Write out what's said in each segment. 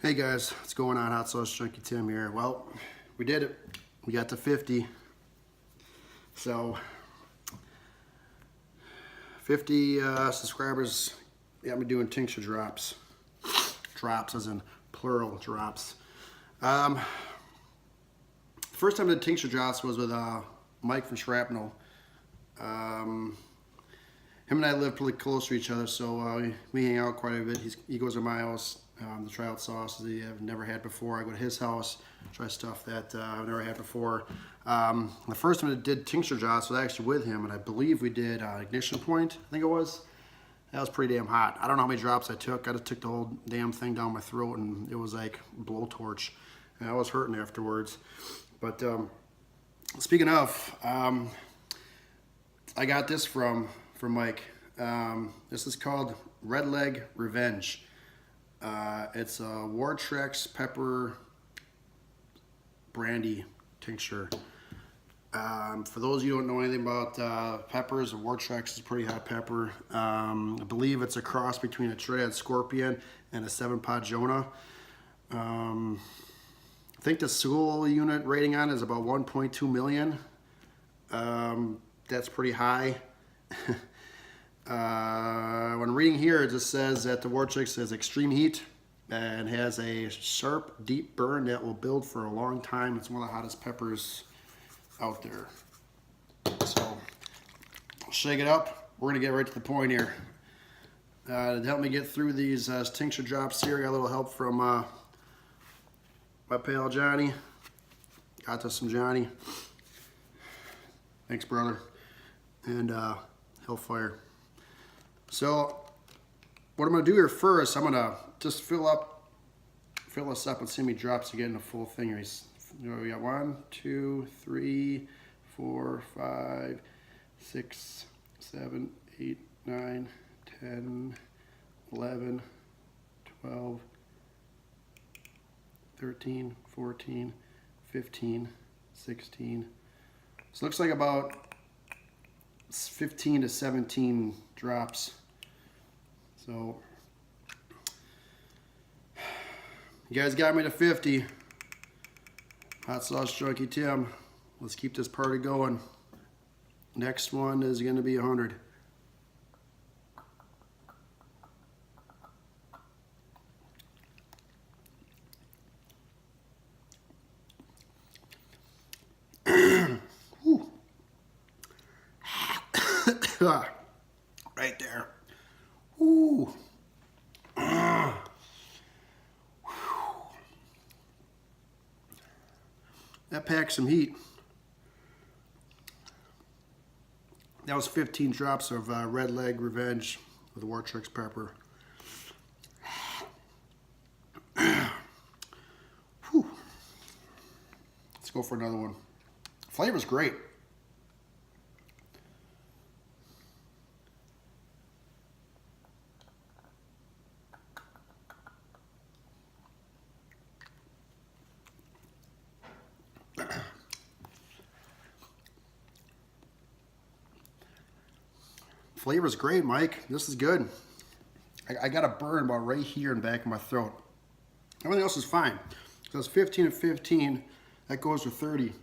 Hey guys, what's going on? Hot Sauce Junkie Tim here. Well, we did it. We got to 50. So, 50 subscribers got me doing tincture drops. Drops as in plural drops. First time I did tincture drops was with Mike from Shrapnel. Him and I live pretty close to each other, so we hang out quite a bit. He goes to my house to try out sauces that I've never had before. I go to his house, try stuff that I've never had before. The first time I did tincture drops was actually with him, and I believe we did Ignition Point, I think it was. That was pretty damn hot. I don't know how many drops I took. I just took the whole damn thing down my throat, and it was like blowtorch. And I was hurting afterwards. But speaking of, I got this from Mike. This is called Red Leg Revenge. It's a Wartrex pepper brandy tincture. For those of you who don't know anything about peppers, a Wartrex is a pretty hot pepper. I believe it's a cross between a Triad Scorpion and a 7-pot Jonah. I think the Scoville unit rating on it is about 1.2 million. That's pretty high. When reading here, it just says that the Wartrex has extreme heat and has a sharp, deep burn that will build for a long time. It's one of the hottest peppers out there. So, shake it up. We're gonna get right to the point here. To help me get through these tincture drops here, I got a little help from my pal Johnny. Got to some Johnny. Thanks, brother. And Hellfire. So, what I'm gonna do here first, I'm gonna just fill this up and see how many drops to get in the full thing. We got 1, 2, 3, 4, 5, 6, 7, 8, 9, 10, 11, 12, 13, 14, 15, 16. So it looks like about 15 to 17 drops. So you guys got me to 50. Hot Sauce Junkie Tim. Let's keep this party going. Next one is going to be 100. Right there. Ooh. That packs some heat. That was 15 drops of Red Leg Revenge with the Wartrex pepper. Whew. Let's go for another one. Flavor's great. Flavor's great, Mike. This is good. I got a burn about right here in the back of my throat. Everything else is fine. So it's 15 and 15. That goes to 30.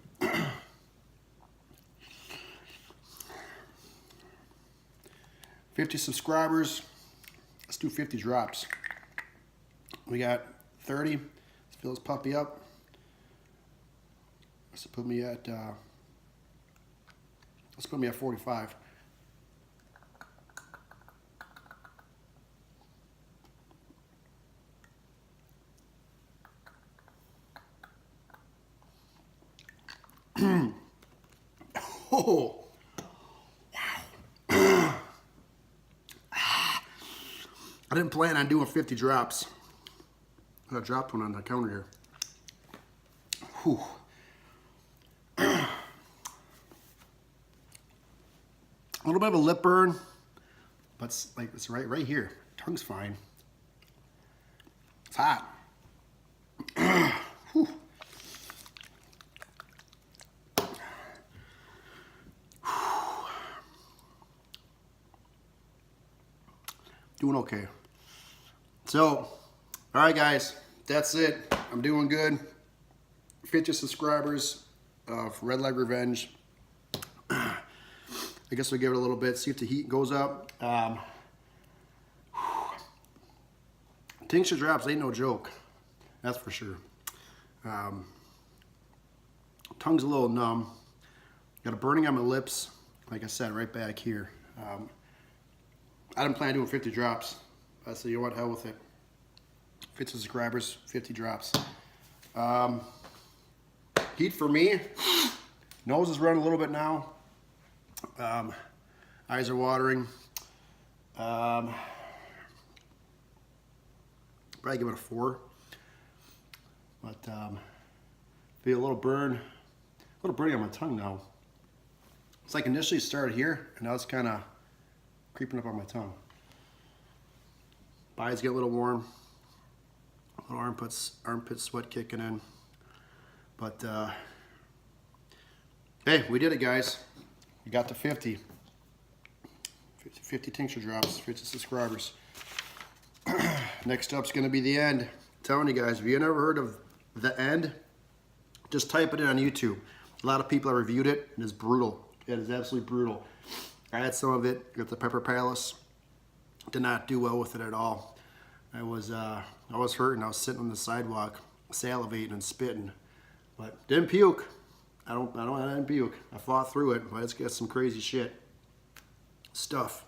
50 subscribers. Let's do 50 drops. We got 30. Let's fill this puppy up. Let's put me at 45. Oh, wow. I didn't plan on doing 50 drops. I dropped one on the counter here. Whew. A little bit of a lip burn, but it's right here. Tongue's fine. It's hot. Whew. Doing okay. So, all right, guys, that's it. I'm doing good. 50 subscribers of Red Leg Revenge. I guess we'll give it a little bit, see if the heat goes up. Tincture drops ain't no joke, that's for sure. Tongue's a little numb. Got a burning on my lips, like I said, right back here. I didn't plan on doing 50 drops. I said, you know what, hell with it. 50 subscribers, 50 drops. Heat for me, nose is running a little bit now. Eyes are watering. Probably give it a 4. But feel a little burning on my tongue now. It's like initially started here, and now it's kind of creeping up on my tongue. Eyes get a little warm. A little armpit sweat kicking in. But hey, we did it, guys. We got to 50 tincture drops, 50 subscribers. Next up's gonna be the end. I'm telling you guys, if you never heard of The End, just type it in on YouTube. A lot of people have reviewed it, and it's brutal. It is absolutely brutal. I had some of it at the Pepper Palace. Did not do well with it at all. I was hurting. I was sitting on the sidewalk, salivating and spitting, but didn't puke. I didn't puke. I fought through it, but it's got some crazy shit stuff.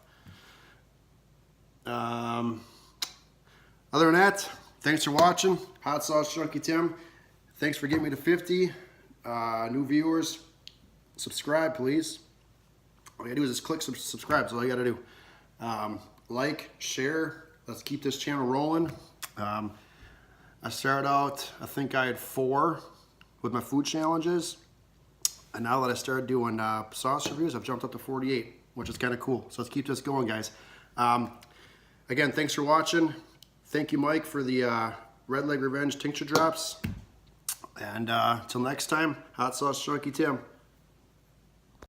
Other than that, thanks for watching. Hot Sauce Junkie Tim. Thanks for getting me to 50 new viewers. Subscribe, please. All you gotta do is just click subscribe. That's all you gotta do. Like, share. Let's keep this channel rolling. I started out, I think I had 4 with my food challenges. And now that I started doing sauce reviews, I've jumped up to 48, which is kind of cool. So let's keep this going, guys. Again, thanks for watching. Thank you, Mike, for the Red Leg Revenge tincture drops. And till next time, Hot Sauce Junkie Tim.